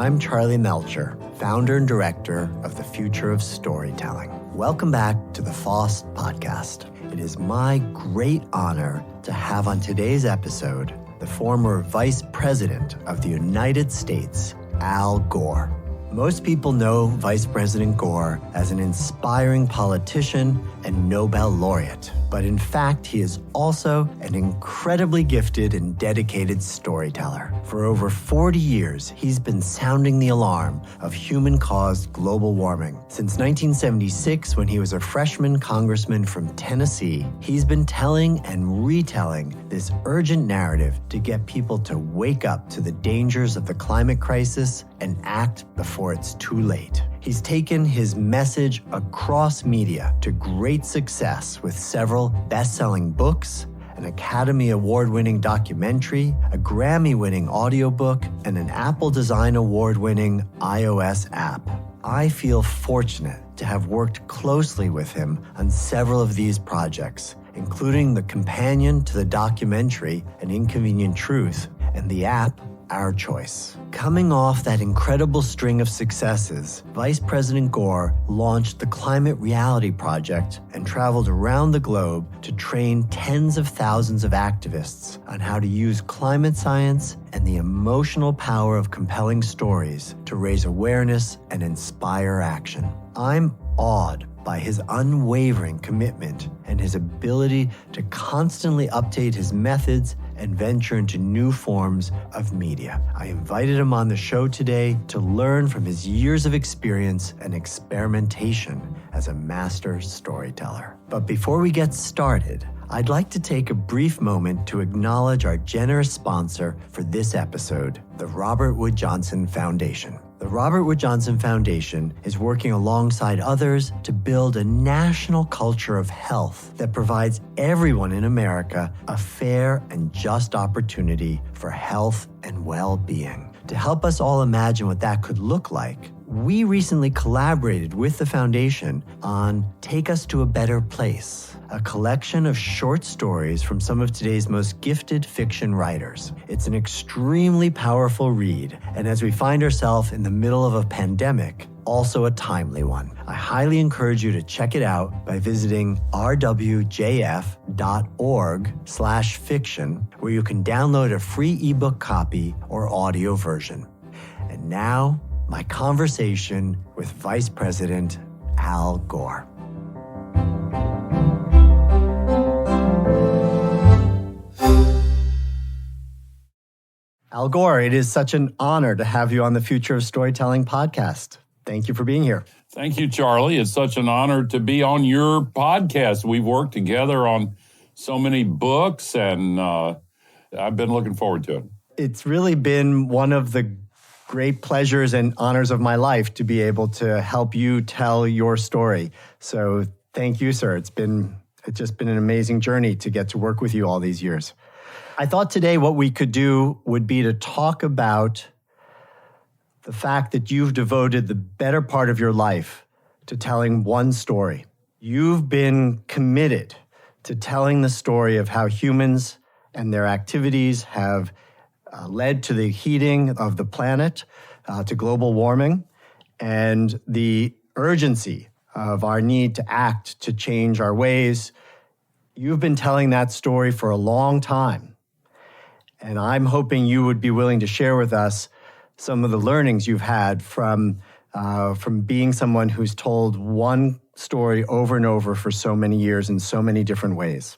I'm Charlie Melcher, founder and director of the Future of Storytelling. Welcome back to the FoST podcast. It is my great honor to have on today's episode the former Vice President of the United States, Al Gore. Most people know Vice President Gore as an inspiring politician and Nobel laureate, but in fact, he is also an incredibly gifted and dedicated storyteller. For over 40 years, he's been sounding the alarm of human-caused global warming. Since 1976, when he was a freshman congressman from Tennessee, he's been telling and retelling this urgent narrative to get people to wake up to the dangers of the climate crisis and act before it's too late. He's taken his message across media to great success with several best-selling books, an Academy Award-winning documentary, a Grammy-winning audiobook, and an Apple Design Award-winning iOS app. I feel fortunate to have worked closely with him on several of these projects, including the companion to the documentary, An Inconvenient Truth, and the app, Our Choice. Coming off that incredible string of successes, Vice President Gore launched the Climate Reality Project and traveled around the globe to train tens of thousands of activists on how to use climate science and the emotional power of compelling stories to raise awareness and inspire action. I'm awed by his unwavering commitment and his ability to constantly update his methods and venture into new forms of media. I invited him on the show today to learn from his years of experience and experimentation as a master storyteller. But before we get started, I'd like to take a brief moment to acknowledge our generous sponsor for this episode, the Robert Wood Johnson Foundation. The Robert Wood Johnson Foundation is working alongside others to build a national culture of health that provides everyone in America a fair and just opportunity for health and well-being. To help us all imagine what that could look like, we recently collaborated with the foundation on Take Us to a Better Place, a collection of short stories from some of today's most gifted fiction writers. It's an extremely powerful read, and as we find ourselves in the middle of a pandemic, also a timely one. I highly encourage you to check it out by visiting rwjf.org/fiction, where you can download a free ebook copy or audio version. And now, my conversation with Vice President Al Gore. Al Gore, it is such an honor to have you on the Future of Storytelling podcast. Thank you for being here. Thank you, Charlie. It's such an honor to be on your podcast. We've worked together on so many books, and I've been looking forward to it. It's really been one of the great pleasures and honors of my life to be able to help you tell your story. So thank you, sir. It's just been an amazing journey to get to work with you all these years. I thought today what we could do would be to talk about the fact that you've devoted the better part of your life to telling one story. You've been committed to telling the story of how humans and their activities have led to the heating of the planet, to global warming, and the urgency of our need to act to change our ways. You've been telling that story for a long time, and I'm hoping you would be willing to share with us some of the learnings you've had from being someone who's told one story over and over for so many years in so many different ways.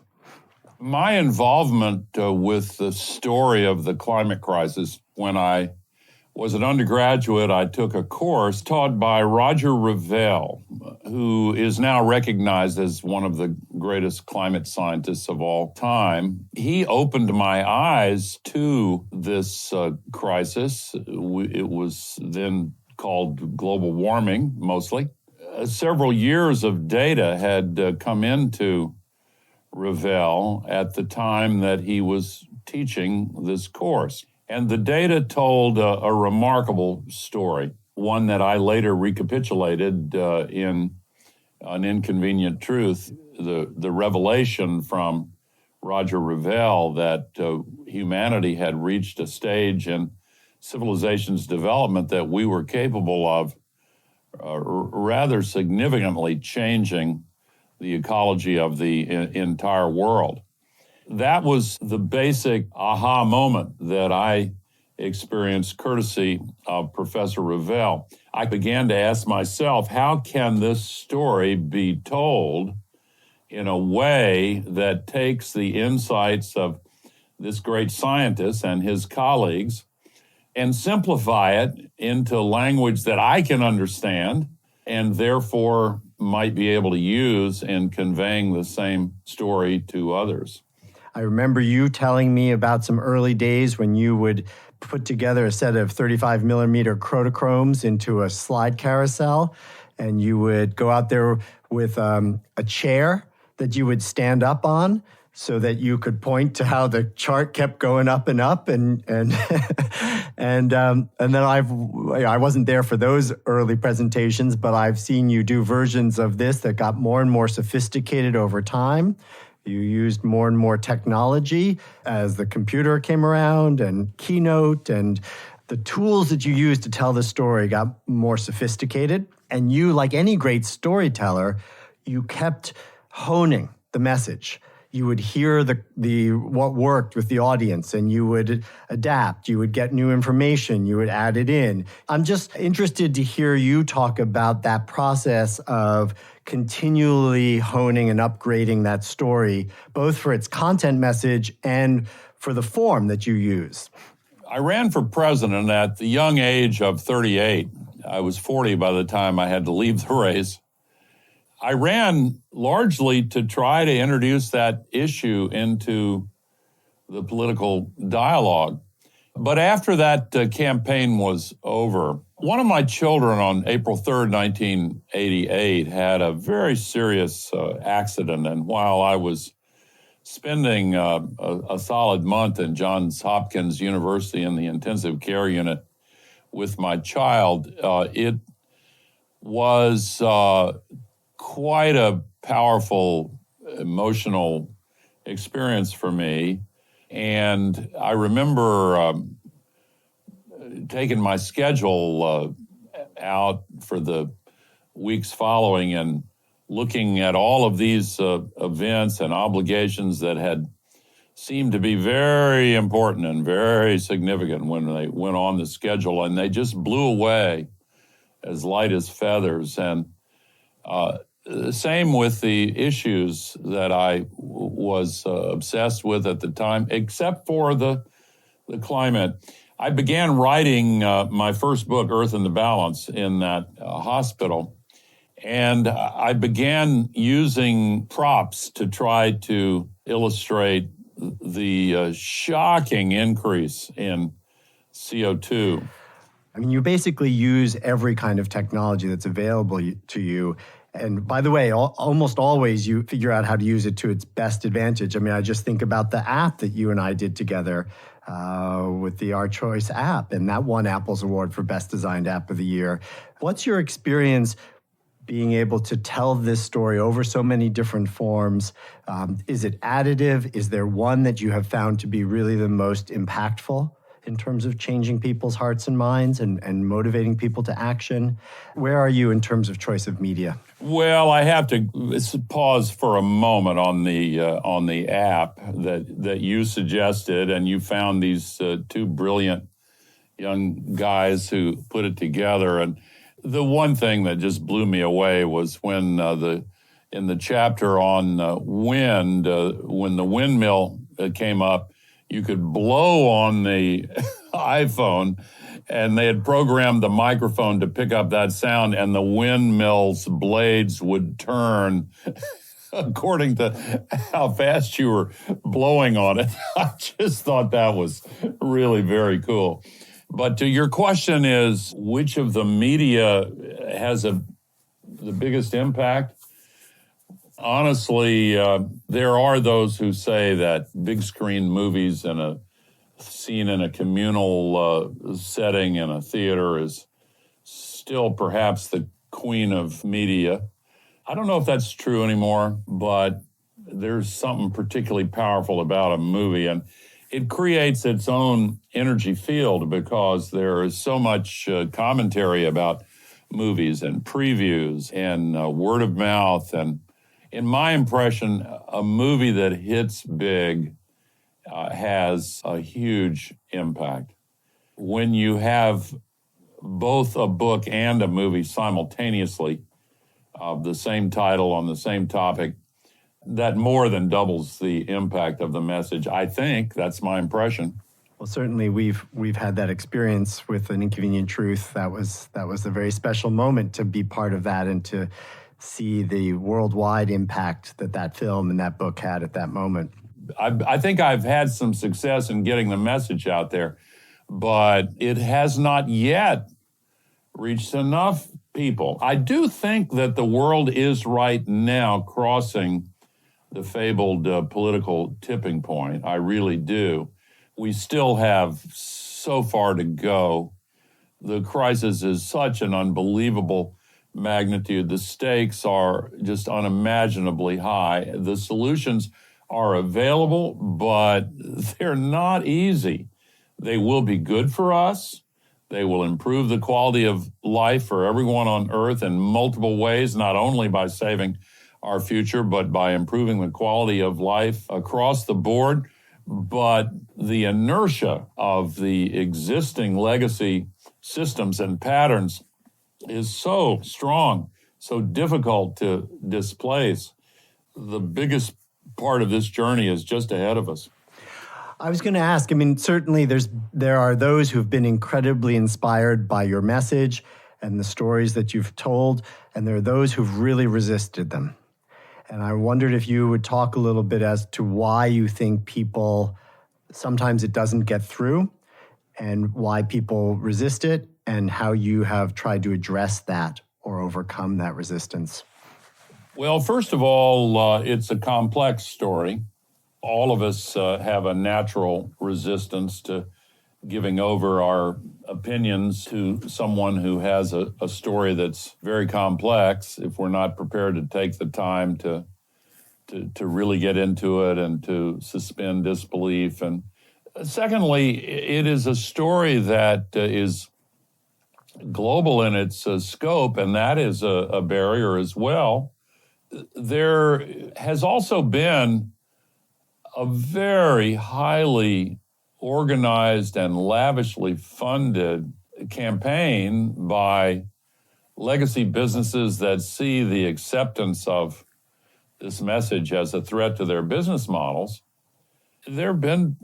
My involvement with the story of the climate crisis, when I was an undergraduate, I took a course taught by Roger Revelle, who is now recognized as one of the greatest climate scientists of all time. He opened my eyes to this crisis. It was then called global warming, mostly. Several years of data had come into Revelle at the time that he was teaching this course. And the data told a remarkable story, one that I later recapitulated in An Inconvenient Truth, the revelation from Roger Revelle that humanity had reached a stage in civilization's development that we were capable of rather significantly changing the ecology of the entire world. That was the basic aha moment that I experienced courtesy of Professor Revell. I began to ask myself, how can this story be told in a way that takes the insights of this great scientist and his colleagues and simplify it into language that I can understand and therefore might be able to use in conveying the same story to others. I remember you telling me about some early days when you would put together a set of 35 millimeter Kodachromes into a slide carousel, and you would go out there with a chair that you would stand up on so that you could point to how the chart kept going up and up, and then I wasn't there for those early presentations, but I've seen you do versions of this that got more and more sophisticated over time. You used more and more technology as the computer came around, and Keynote, and the tools that you used to tell the story got more sophisticated. And you, like any great storyteller, you kept honing the message. You would hear the what worked with the audience, and you would adapt. You would get new information. You would add it in. I'm just interested to hear you talk about that process of continually honing and upgrading that story, both for its content message and for the form that you use. I ran for president at the young age of 38. I was 40 by the time I had to leave the race. I ran largely to try to introduce that issue into the political dialogue. But after that campaign was over, one of my children on April 3rd, 1988, had a very serious accident. And while I was spending a solid month in Johns Hopkins University in the intensive care unit with my child, it was quite a powerful emotional experience for me. And I remember taking my schedule out for the weeks following and looking at all of these events and obligations that had seemed to be very important and very significant when they went on the schedule, and they just blew away as light as feathers. And same with the issues that I was obsessed with at the time, except for the climate. I began writing my first book, Earth in the Balance, in that hospital. And I began using props to try to illustrate the shocking increase in CO2. I mean, you basically use every kind of technology that's available to you. And by the way, almost always you figure out how to use it to its best advantage. I mean, I just think about the app that you and I did together with the Our Choice app, and that won Apple's award for Best Designed App of the Year. What's your experience being able to tell this story over so many different forms? Is it additive? Is there one that you have found to be really the most impactful in terms of changing people's hearts and minds and motivating people to action? Where are you in terms of choice of media? Well, I have to pause for a moment on the app that you suggested, and you found these two brilliant young guys who put it together. And the one thing that just blew me away was when in the chapter on wind, when the windmill came up, you could blow on the iPhone, and they had programmed the microphone to pick up that sound, and the windmill's blades would turn according to how fast you were blowing on it. I just thought that was really very cool. But to your question is, which of the media has the biggest impact? Honestly, there are those who say that big screen movies and a scene in a communal setting in a theater is still perhaps the queen of media. I don't know if that's true anymore, but there's something particularly powerful about a movie. And it creates its own energy field because there is so much commentary about movies and previews and word of mouth. And in my impression, a movie that hits big has a huge impact. When you have both a book and a movie simultaneously of the same title on the same topic, that more than doubles the impact of the message. I think that's my impression. Well, certainly we've had that experience with An Inconvenient Truth. That was a very special moment to be part of that and to see the worldwide impact that film and that book had at that moment. I think I've had some success in getting the message out there, but it has not yet reached enough people. I do think that the world is right now crossing the fabled political tipping point. I really do. We still have so far to go. The crisis is such an unbelievable magnitude. The stakes are just unimaginably high. The solutions are available, but they're not easy. They will be good for us. They will improve the quality of life for everyone on Earth in multiple ways, not only by saving our future, but by improving the quality of life across the board. But the inertia of the existing legacy systems and patterns is so strong, so difficult to displace. The biggest part of this journey is just ahead of us. I was going to ask, certainly there are those who've been incredibly inspired by your message and the stories that you've told, and there are those who've really resisted them. And I wondered if you would talk a little bit as to why you think sometimes it doesn't get through, and why people resist it, and how you have tried to address that or overcome that resistance. Well, first of all, it's a complex story. All of us have a natural resistance to giving over our opinions to someone who has a story that's very complex if we're not prepared to take the time to really get into it and to suspend disbelief. And secondly, it is a story that is global in its scope, and that is a barrier as well. There has also been a very highly organized and lavishly funded campaign by legacy businesses that see the acceptance of this message as a threat to their business models. There have been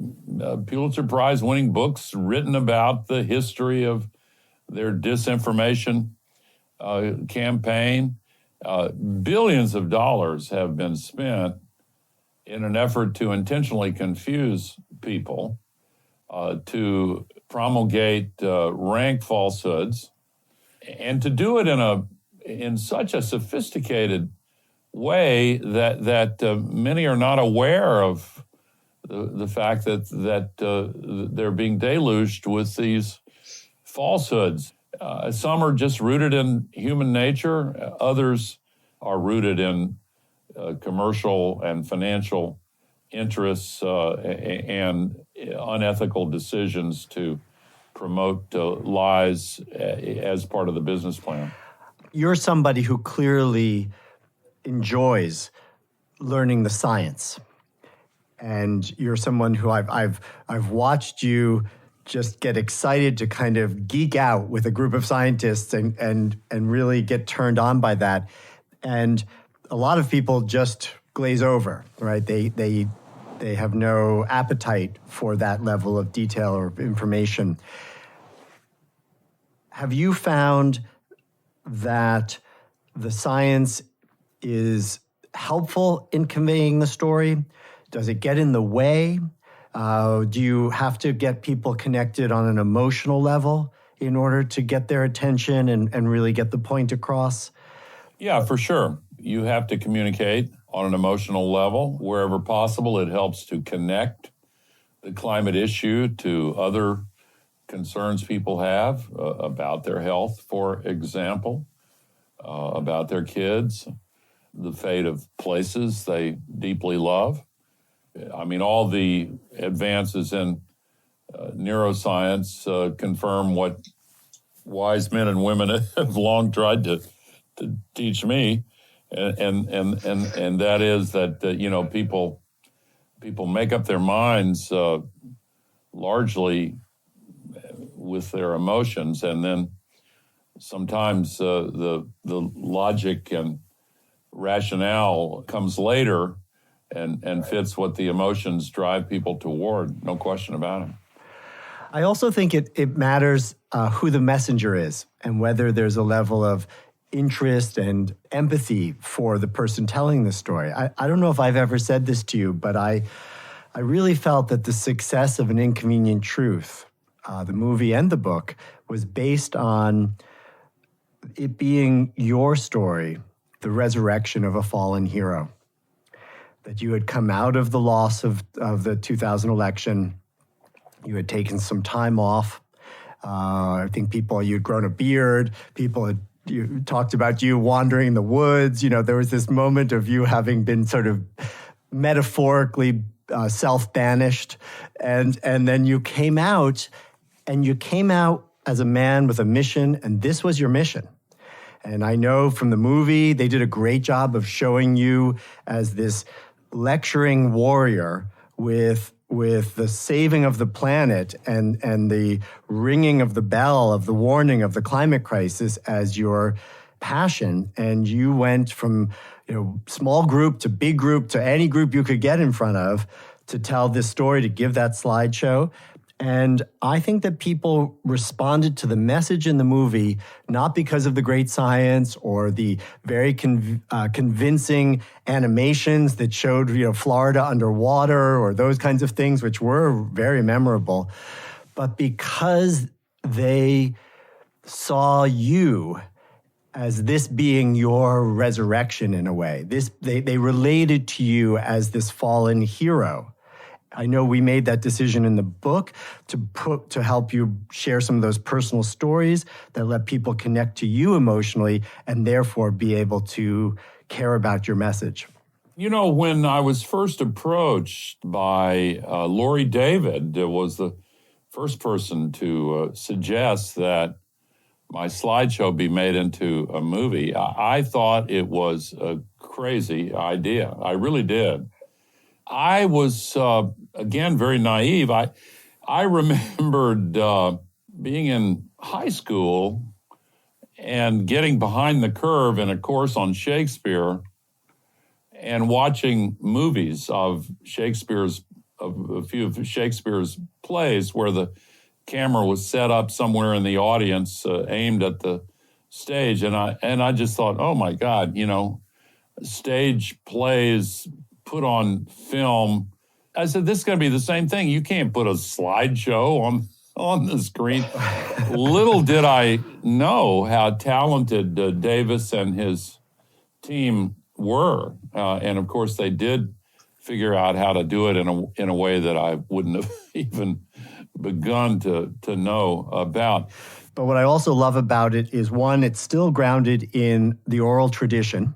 Pulitzer Prize winning books written about the history of their disinformation campaign. Billions of dollars have been spent in an effort to intentionally confuse people, to promulgate rank falsehoods, and to do it in such a sophisticated way that many are not aware of the fact that they're being deluged with these falsehoods. Some are just rooted in human nature. Others are rooted in commercial and financial interests and unethical decisions to promote lies as part of the business plan. You're somebody who clearly enjoys learning the science, and you're someone who I've watched you just get excited to kind of geek out with a group of scientists and really get turned on by that. And a lot of people just glaze over, right? They have no appetite for that level of detail or information. Have you found that the science is helpful in conveying the story? Does it get in the way? Do you have to get people connected on an emotional level in order to get their attention and really get the point across? Yeah, for sure. You have to communicate on an emotional level. Wherever possible, it helps to connect the climate issue to other concerns people have about their health, for example, about their kids, the fate of places they deeply love. I mean, all the advances in neuroscience confirm what wise men and women have long tried to teach me, and that is that people make up their minds largely with their emotions, and then sometimes the logic and rationale comes later and fits what the emotions drive people toward. No question about it. I also think it matters who the messenger is and whether there's a level of interest and empathy for the person telling the story. I don't know if I've ever said this to you, but I really felt that the success of An Inconvenient Truth, the movie and the book, was based on it being your story, the resurrection of a fallen hero. That you had come out of the loss of the 2000 election. You had taken some time off. I think you'd grown a beard. People had talked about you wandering in the woods. There was this moment of you having been sort of metaphorically self-banished. And then you came out, and you came out as a man with a mission, and this was your mission. And I know from the movie, they did a great job of showing you as this lecturing warrior with the saving of the planet and the ringing of the bell of the warning of the climate crisis as your passion. And you went from small group to big group to any group you could get in front of to tell this story, to give that slideshow. And I think that people responded to the message in the movie, not because of the great science or the very convincing animations that showed, Florida underwater or those kinds of things, which were very memorable, but because they saw you as this being your resurrection in a way. They related to you as this fallen hero. I know we made that decision in the book to help you share some of those personal stories that let people connect to you emotionally and therefore be able to care about your message. When I was first approached by Lori David, was the first person to suggest that my slideshow be made into a movie, I thought it was a crazy idea. I really did. I was, again, very naive. I remembered being in high school and getting behind the curve in a course on Shakespeare and watching movies of a few of Shakespeare's plays where the camera was set up somewhere in the audience aimed at the stage. And I just thought, oh, my God, stage plays put on film. I said, this is going to be the same thing. You can't put a slideshow on the screen. Little did I know how talented Davis and his team were. And of course, they did figure out how to do it in a way that I wouldn't have even begun to know about. But what I also love about it is, one, it's still grounded in the oral tradition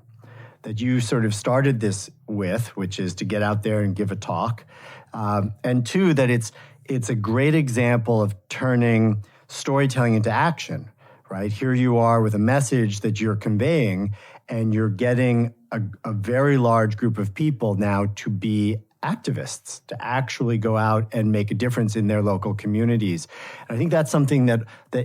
that you sort of started this with, which is to get out there and give a talk. And two, that it's a great example of turning storytelling into action, right? Here you are with a message that you're conveying, and you're getting a very large group of people now to be activists, to actually go out and make a difference in their local communities. And I think that's something that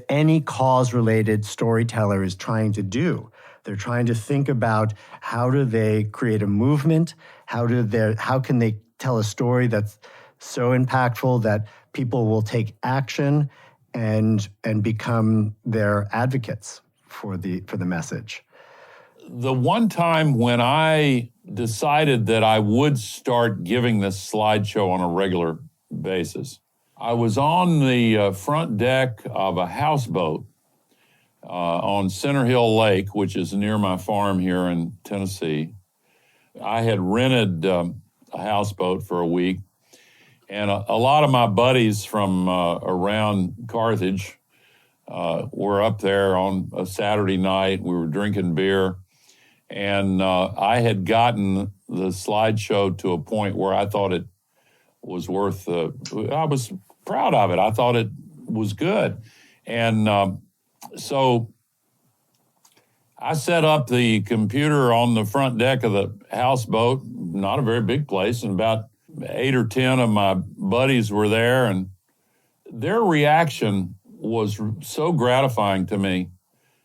any cause-related storyteller is trying to do. They're trying to think about how do they create a movement, how can they tell a story that's so impactful that people will take action and become their advocates for the message. The one time when I decided that I would start giving this slideshow on a regular basis, I was on the front deck of a houseboat on Center Hill Lake, which is near my farm here in Tennessee. I had rented a houseboat for a week, and a lot of my buddies from around Carthage were up there on a Saturday night. We were drinking beer, and I had gotten the slideshow to a point where I thought it was worth, I was proud of it. I thought it was good. And so I set up the computer on the front deck of the houseboat, not a very big place, and about 8 or 10 of my buddies were there, and their reaction was so gratifying to me.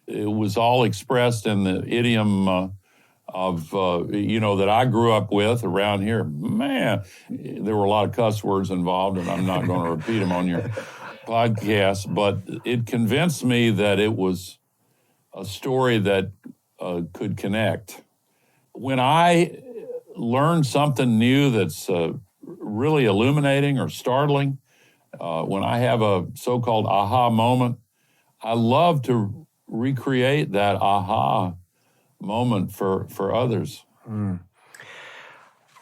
It was all expressed in the idiom that I grew up with around here. Man, there were a lot of cuss words involved, and I'm not going to repeat them on your podcast, but it convinced me that it was a story that could connect. When I learn something new that's really illuminating or startling, when I have a so-called aha moment, I love to recreate that aha moment for others.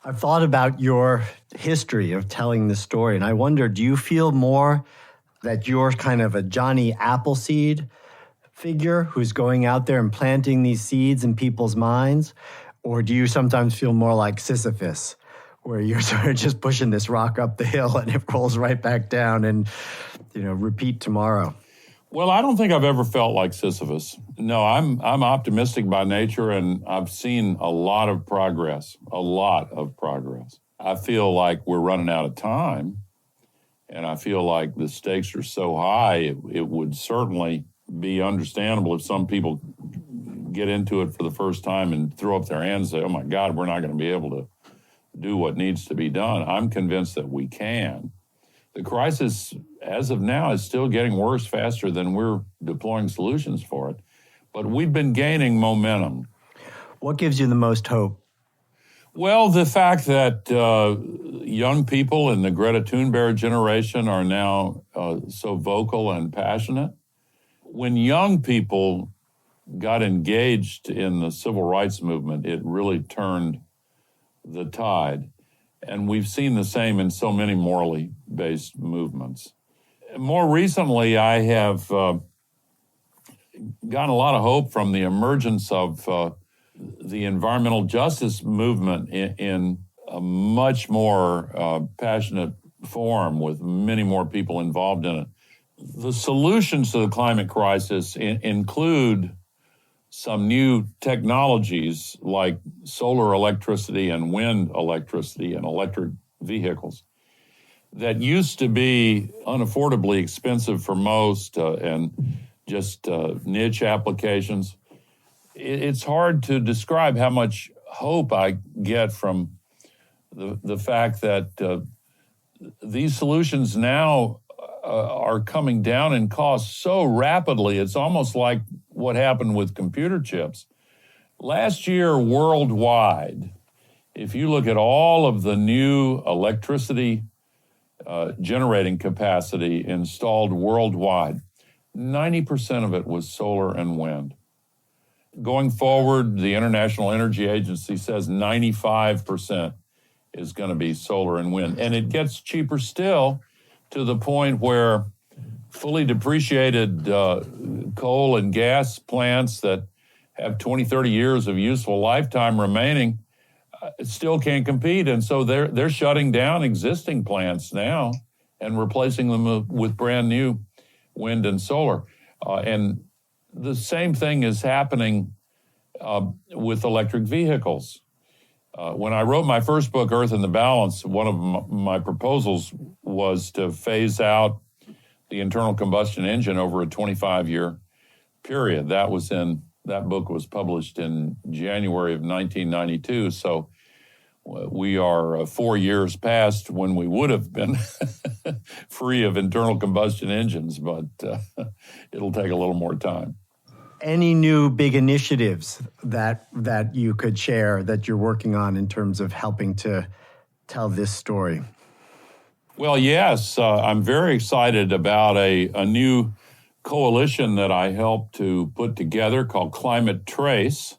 I've thought about your history of telling this story, and I wonder, do you feel more that you're kind of a Johnny Appleseed figure who's going out there and planting these seeds in people's minds? Or do you sometimes feel more like Sisyphus, where you're sort of just pushing this rock up the hill and it rolls right back down and, repeat tomorrow? Well, I don't think I've ever felt like Sisyphus. No, I'm optimistic by nature, and I've seen a lot of progress. I feel like we're running out of time, and I feel like the stakes are so high, it would certainly be understandable if some people get into it for the first time and throw up their hands and say, oh my God, we're not going to be able to do what needs to be done. I'm convinced that we can. The crisis, as of now, is still getting worse faster than we're deploying solutions for it. But we've been gaining momentum. What gives you the most hope? Well, the fact that young people in the Greta Thunberg generation are now so vocal and passionate. When young people got engaged in the civil rights movement, it really turned the tide. And we've seen the same in so many morally based movements. More recently, I have gotten a lot of hope from the emergence of the environmental justice movement in a much more passionate form with many more people involved in it. The solutions to the climate crisis include some new technologies like solar electricity and wind electricity and electric vehicles that used to be unaffordably expensive for most and just niche applications. It's hard to describe how much hope I get from the fact that these solutions now are coming down in cost so rapidly. It's almost like what happened with computer chips. Last year, worldwide, if you look at all of the new electricity generating capacity installed worldwide, 90% of it was solar and wind. Going forward, the International Energy Agency says 95% is going to be solar and wind. And it gets cheaper still, to the point where fully depreciated coal and gas plants that have 20, 30 years of useful lifetime remaining still can't compete. And so they're shutting down existing plants now and replacing them with brand new wind and solar. And the same thing is happening with electric vehicles. When I wrote my first book, Earth in the Balance, one of my proposals was to phase out the internal combustion engine over a 25-year period. That book was published in January of 1992. So we are 4 years past when we would have been free of internal combustion engines, but it'll take a little more time. Any new big initiatives that you could share that you're working on in terms of helping to tell this story? Well, yes. I'm very excited about a new coalition that I helped to put together called Climate Trace.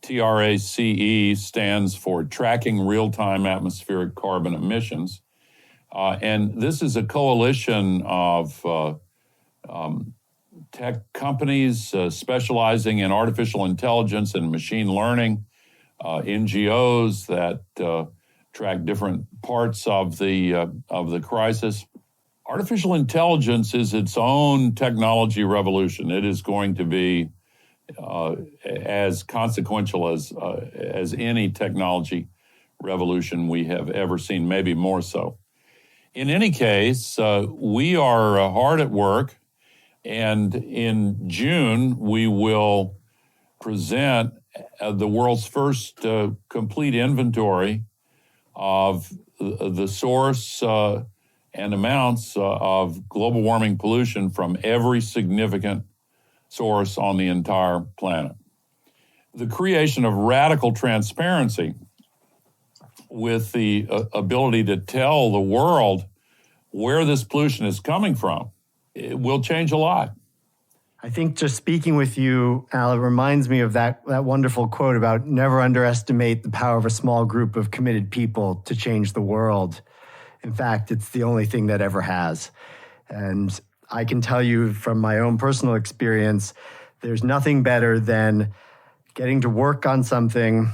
TRACE stands for Tracking Real-Time Atmospheric Carbon Emissions. And this is a coalition of tech companies specializing in artificial intelligence and machine learning, NGOs that track different parts of the crisis. Artificial intelligence is its own technology revolution. It is going to be as consequential as any technology revolution we have ever seen, maybe more so. In any case, we are hard at work, and in June we will present the world's first complete inventory of the source and amounts of global warming pollution from every significant source on the entire planet. The creation of radical transparency with the ability to tell the world where this pollution is coming from, it will change a lot. I think just speaking with you, Al, it reminds me of that wonderful quote about never underestimate the power of a small group of committed people to change the world. In fact, it's the only thing that ever has. And I can tell you from my own personal experience, there's nothing better than getting to work on something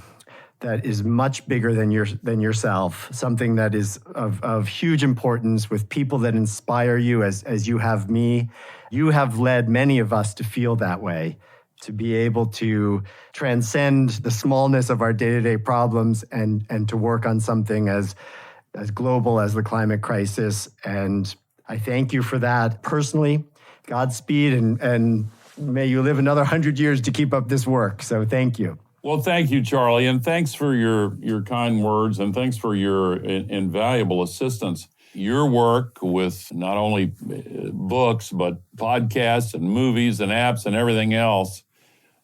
that is much bigger than yourself, something that is of huge importance with people that inspire you as you have me. You have led many of us to feel that way, to be able to transcend the smallness of our day-to-day problems and to work on something as global as the climate crisis. And I thank you for that personally. Godspeed, and may you live another 100 years to keep up this work. So thank you. Well, thank you, Charlie, and thanks for your kind words, and thanks for your invaluable assistance. Your work with not only books, but podcasts and movies and apps and everything else,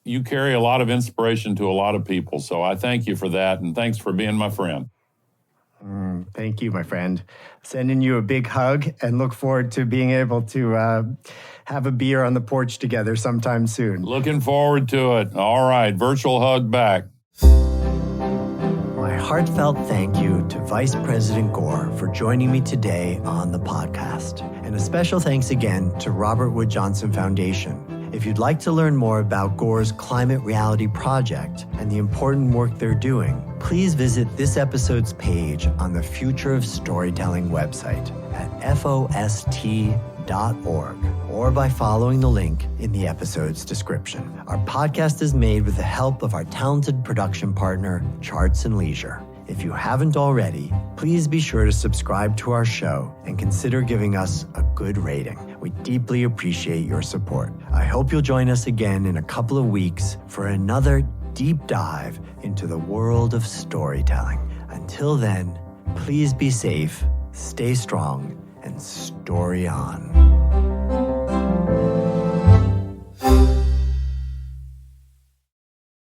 you carry a lot of inspiration to a lot of people. So I thank you for that, and thanks for being my friend. Thank you, my friend. Sending you a big hug and look forward to being able to have a beer on the porch together sometime soon. Looking forward to it. All right, virtual hug back. My heartfelt thank you to Vice President Gore for joining me today on the podcast. And a special thanks again to Robert Wood Johnson Foundation. If you'd like to learn more about Gore's Climate Reality Project and the important work they're doing, please visit this episode's page on the Future of Storytelling website at FoST.org or by following the link in the episode's description. Our podcast is made with the help of our talented production partner, Charts and Leisure. If you haven't already, please be sure to subscribe to our show and consider giving us a good rating. We deeply appreciate your support. I hope you'll join us again in a couple of weeks for another deep dive into the world of storytelling. Until then, please be safe, stay strong, and story on.